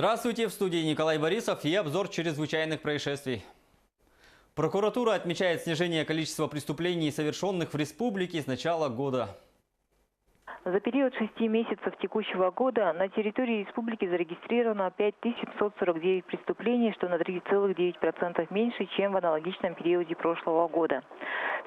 Здравствуйте, в студии Николай Борисов и обзор чрезвычайных происшествий. Прокуратура отмечает снижение количества преступлений, совершенных в республике с начала года. За период 6 месяцев текущего года на территории республики зарегистрировано 5749 преступлений, что на 3,9% меньше, чем в аналогичном периоде прошлого года.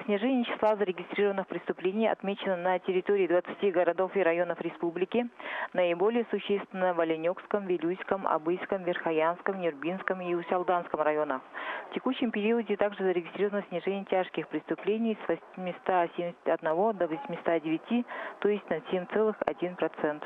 Снижение числа зарегистрированных преступлений отмечено на территории 20 городов и районов республики, наиболее существенно в Оленёкском, Вилюйском, Абыйском, Верхоянском, Нюрбинском и Усялданском районах. В текущем периоде также зарегистрировано снижение тяжких преступлений с 871 до 809, то есть на 7,1%.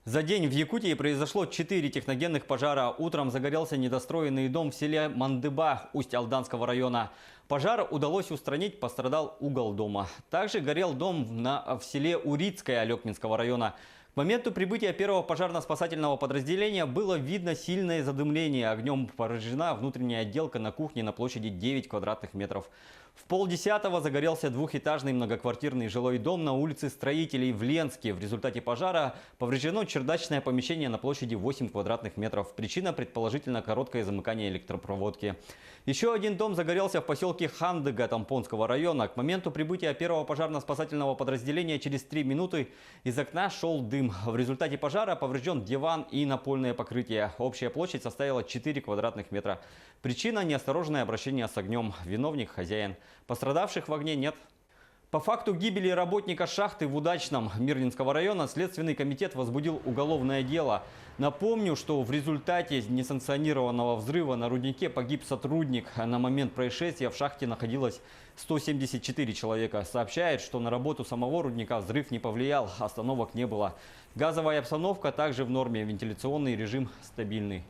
За день в Якутии произошло 4 техногенных пожара. Утром загорелся недостроенный дом в селе Мандыба Усть-Алданского района. Пожар удалось устранить, пострадал угол дома. Также горел дом в селе Урицкое Алекминского района. К моменту прибытия первого пожарно-спасательного подразделения было видно сильное задымление. Огнем поражена внутренняя отделка на кухне на площади 9 квадратных метров. В 9:30 загорелся двухэтажный многоквартирный жилой дом на улице Строителей в Ленске. В результате пожара повреждено чердачное помещение на площади 8 квадратных метров. Причина предположительно короткое замыкание электропроводки. Еще один дом загорелся в поселке Хандыга Тампонского района. К моменту прибытия первого пожарно-спасательного подразделения через 3 минуты из окна шел дым. В результате пожара поврежден диван и напольное покрытие. Общая площадь составила 4 квадратных метра. Причина – неосторожное обращение с огнем. Виновник – хозяин. Пострадавших в огне нет. По факту гибели работника шахты в Удачном Мирнинского района Следственный комитет возбудил уголовное дело. Напомню, что в результате несанкционированного взрыва на руднике погиб сотрудник. На момент происшествия в шахте находилось 174 человека. Сообщает, что на работу самого рудника взрыв не повлиял, остановок не было. Газовая обстановка также в норме, вентиляционный режим стабильный.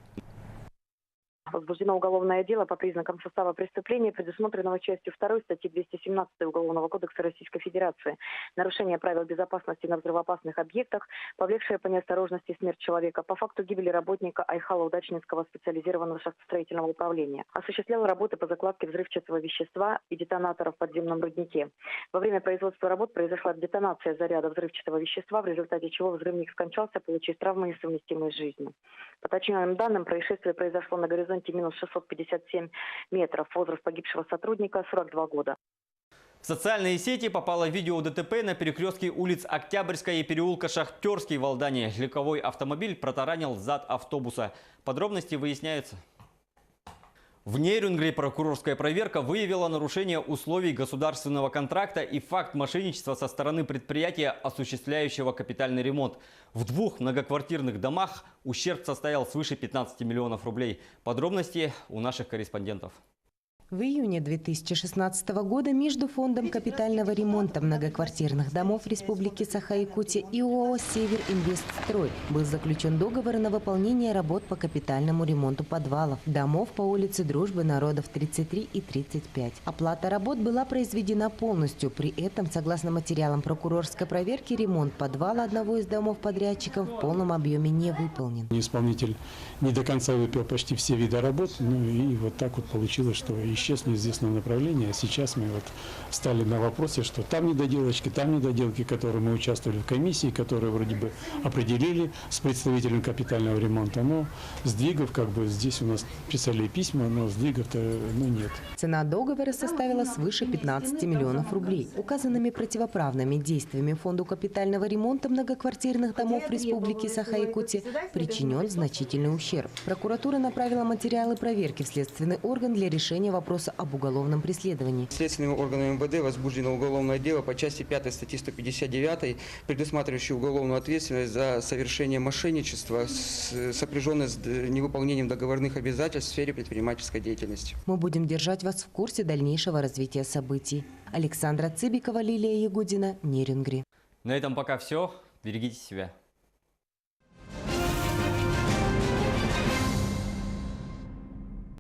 Возбуждено уголовное дело по признакам состава преступления, предусмотренного частью 2 статьи 217 Уголовного кодекса Российской Федерации. Нарушение правил безопасности на взрывоопасных объектах, повлекшее по неосторожности смерть человека по факту гибели работника Айхала Удачнинского специализированного шахтостроительного управления. Осуществлял работы по закладке взрывчатого вещества и детонаторов в подземном руднике. Во время производства работ произошла детонация заряда взрывчатого вещества, в результате чего взрывник скончался, получив травмы, несовместимые с жизнью. По уточненным данным, происшествие произошло на горизонте минус 657 метров. Возраст погибшего сотрудника 42 года. В социальные сети попало видео ДТП на перекрестке улиц Октябрьская и переулка Шахтерский в Алдане. Легковой автомобиль протаранил зад автобуса. Подробности выясняются. В Нерюнгри прокурорская проверка выявила нарушение условий государственного контракта и факт мошенничества со стороны предприятия, осуществляющего капитальный ремонт. В 2 многоквартирных домах ущерб составил свыше 15 миллионов рублей. Подробности у наших корреспондентов. В июне 2016 года между Фондом капитального ремонта многоквартирных домов Республики Саха-Якутия и ООО «Север-Инвестстрой» был заключен договор на выполнение работ по капитальному ремонту подвалов домов по улице Дружбы народов 33 и 35. Оплата работ была произведена полностью. При этом, согласно материалам прокурорской проверки, ремонт подвала одного из домов подрядчиков в полном объеме не выполнен. Исполнитель не до конца выпил почти все виды работ, и вот так вот получилось, что исчез в неизвестном направлении. А сейчас мы вот стали на вопросе, что там недоделочки, там недоделки, которые мы участвовали в комиссии, которые вроде бы определили с представителем капитального ремонта, но сдвигов здесь у нас писали письма, но сдвигов-то нет. Цена договора составила свыше 15 миллионов рублей. Указанными противоправными действиями Фонду капитального ремонта многоквартирных домов Республики Саха-Якутия причинен значительный ущерб. Прокуратура направила материалы проверки в следственный орган для решения вопроса об уголовном преследовании. Следственными органами МВД возбуждено уголовное дело по части 5 статьи 159, предусматривающей уголовную ответственность за совершение мошенничества, сопряженное с невыполнением договорных обязательств в сфере предпринимательской деятельности. Мы будем держать вас в курсе дальнейшего развития событий. Александра Цыбикова, Лилия Ягудина, Нерюнгри. На этом пока все. Берегите себя.